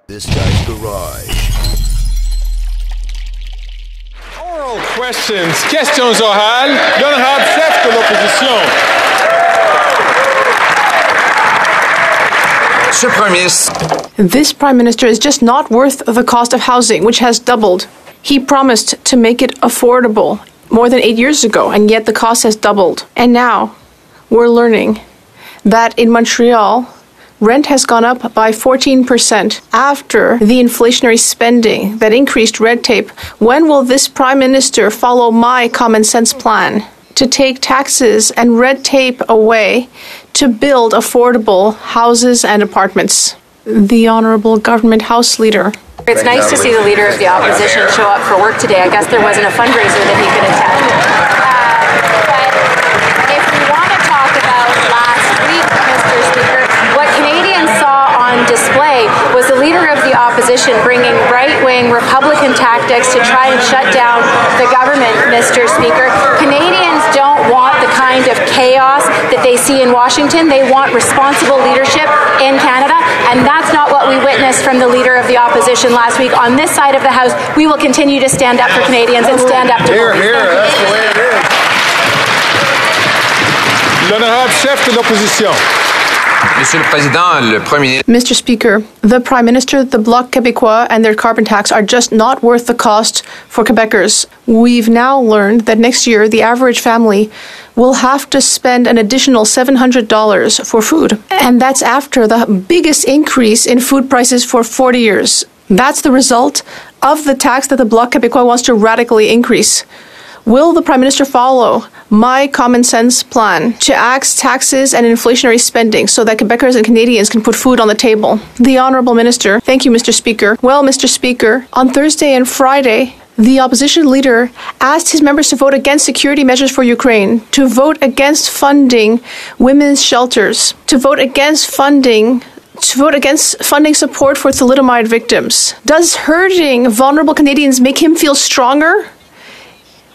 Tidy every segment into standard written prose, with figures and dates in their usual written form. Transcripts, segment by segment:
This guy's garage. Oral questions, questions orales, l'honorable chef de l'opposition. This Prime Minister is just not worth the cost of housing, which has doubled. He promised to make it affordable more than 8 years ago, and yet the cost has doubled. And now we're learning that in Montreal, rent has gone up by 14% after the inflationary spending that increased red tape. When will this Prime Minister follow my common sense plan to take taxes and red tape away to build affordable houses and apartments? The Honourable Government House Leader. It's nice to see the Leader of the Opposition show up for work today. I guess there wasn't a fundraiser that he could attend. But if we want to talk about last week, Mr. Speaker, what Canadians saw on display was the Leader of the Opposition bringing right-wing Republican tactics to try and shut down the government, Mr. Speaker. Canadians don't want the kind of chaos that they see in Washington. They want responsible leadership in Canada, and that's not what we witnessed from the Leader of the Opposition last week. On this side of the House, we will continue to stand up for Canadians and stand up to Here, that's the way it is. L'honorable chef de l'opposition. Mr. Speaker, the Prime Minister, the Bloc Québécois, and their carbon tax are just not worth the cost for Quebecers. We've now learned that next year the average family will have to spend an additional $700 for food. And that's after the biggest increase in food prices for 40 years. That's the result of the tax that the Bloc Québécois wants to radically increase. Will the Prime Minister follow my common sense plan to axe taxes and inflationary spending so that Quebecers and Canadians can put food on the table? The Honourable Minister. Thank you, Mr. Speaker. Well, Mr. Speaker, on Thursday and Friday, the opposition leader asked his members to vote against security measures for Ukraine, to vote against funding women's shelters, to vote against funding support for thalidomide victims. Does hurting vulnerable Canadians make him feel stronger?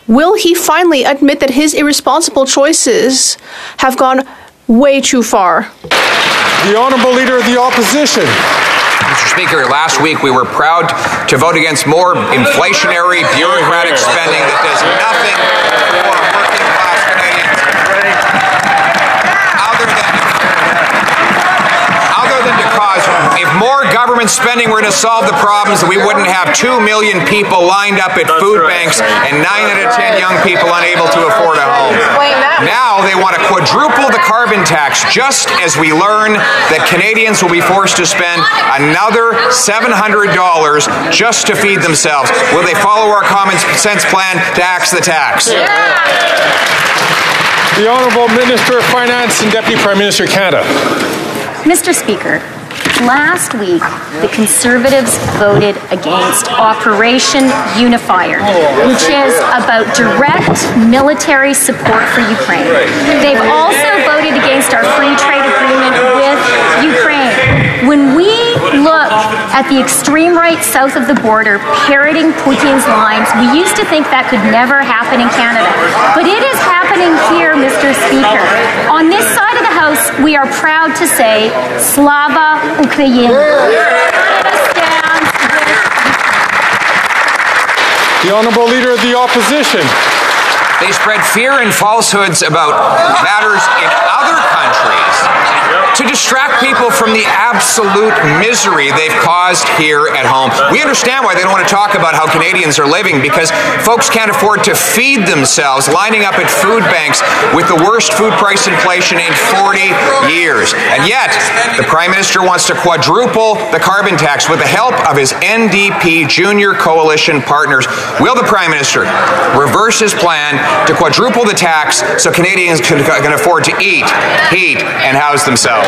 Will he finally admit that his irresponsible choices have gone way too far? The Honourable Leader of the Opposition. Mr. Speaker, last week we were proud to vote against more inflationary, bureaucratic spending that does nothing for working class Canadians. Other than to cause, if more government spending were to solve the problems, we wouldn't have 2 million people lined up at food banks and 9 out of 10 young people unable to afford a home. Now they want to quadruple the carbon tax, just as we learn that Canadians will be forced to spend another $700 just to feed themselves. Will they follow our common sense plan to axe the tax? The Honourable Minister of Finance and Deputy Prime Minister of Canada. Mr. Speaker, last week, the Conservatives voted against Operation Unifier, which is about direct military support for Ukraine. They've also voted against our free trade agreement with Ukraine. When we look at the extreme right south of the border parroting Putin's lines, we used to think that could never happen in Canada. But it is happening here, Mr. Speaker. On this side of the House, we are proud to say, Slava Ukraini. The Honourable Leader of the Opposition. They spread fear and falsehoods about matters in other countries to distract people from the absolute misery they've caused here at home. We understand why they don't want to talk about how Canadians are living, because folks can't afford to feed themselves lining up at food banks with the worst food price inflation in 40 years. And yet, the Prime Minister wants to quadruple the carbon tax with the help of his NDP junior coalition partners. Will the Prime Minister reverse his plan to quadruple the tax so Canadians can afford to eat, heat, and house themselves?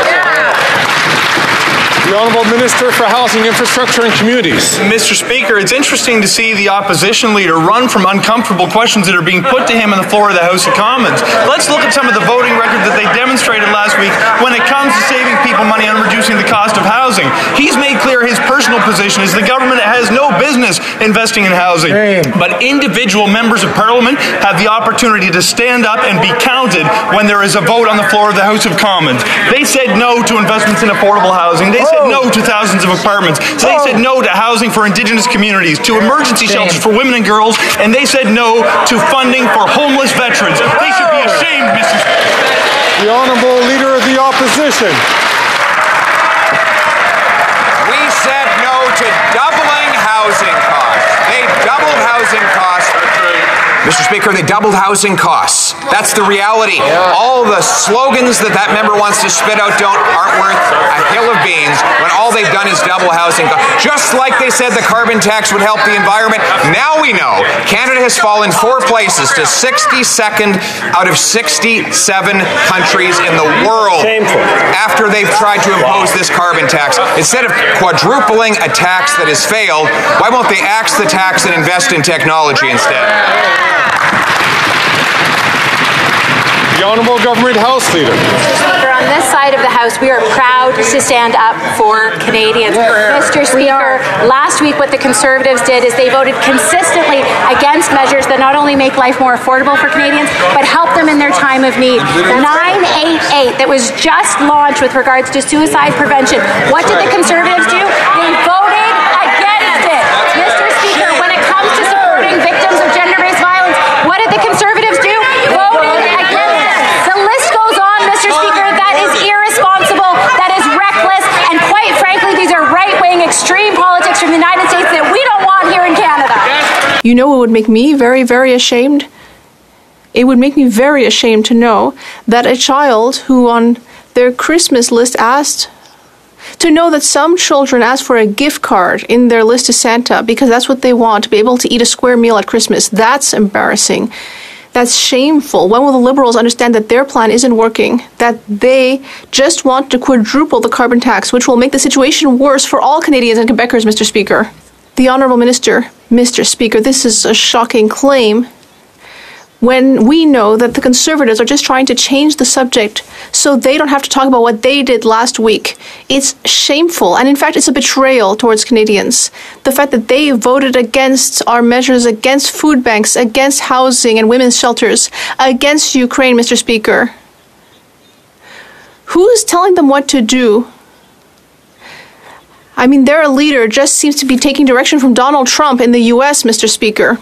The Honourable Minister for Housing, Infrastructure and Communities. Mr. Speaker, it's interesting to see the opposition leader run from uncomfortable questions that are being put to him on the floor of the House of Commons. Let's look at some of the voting record that they demonstrated last week when it comes to saving people money and reducing the cost of housing. He's made clear his personal constitutional position is the government has no business investing in housing. But individual members of Parliament have the opportunity to stand up and be counted when there is a vote on the floor of the House of Commons. They said no to investments in affordable housing. They said no to thousands of apartments. They said no to housing for Indigenous communities, to emergency shelters for women and girls, and they said no to funding for homeless veterans. They should be ashamed, Mr. Speaker. The Honourable Leader of the Opposition. We said no to doubling housing costs. They doubled housing costs. Mr. Speaker, they doubled housing costs. That's the reality. All the slogans that member wants to spit out aren't worth a hill of beans when all they've done is double housing costs. Just like they said the carbon tax would help the environment, now we know Canada has fallen 4 places to 62nd out of 67 countries in the world after they've tried to impose this carbon tax. Instead of quadrupling a tax that has failed, why won't they axe the tax and invest in technology instead? The Honourable Government House Leader. Speaker, on this side of the House, we are proud to stand up for Canadians. Mr. Speaker, last week what the Conservatives did is they voted consistently against measures that not only make life more affordable for Canadians, but help them in their time of need. 988 that was just launched with regards to suicide prevention. What did the Conservatives do? They voted against it. Mr. Speaker, when it comes to supporting victims of gender-based violence, what did the Conservatives do? Voted against it. The list goes on, Mr. Speaker. That is irresponsible. That is reckless. And quite frankly, these are right-wing extreme politics from the United States that we don't want here in Canada. You know what would make me very, very ashamed? It would make me very ashamed to know that a child who on their Christmas list asked to know that some children ask for a gift card in their list to Santa because that's what they want, to be able to eat a square meal at Christmas. That's embarrassing. That's shameful. When will the Liberals understand that their plan isn't working, that they just want to quadruple the carbon tax, which will make the situation worse for all Canadians and Quebecers, Mr. Speaker? The Honourable Minister, Mr. Speaker, this is a shocking claim when we know that the Conservatives are just trying to change the subject so they don't have to talk about what they did last week. It's shameful, and in fact, it's a betrayal towards Canadians. The fact that they voted against our measures, against food banks, against housing and women's shelters, against Ukraine, Mr. Speaker. Who's telling them what to do? I mean, their leader just seems to be taking direction from Donald Trump in the U.S., Mr. Speaker.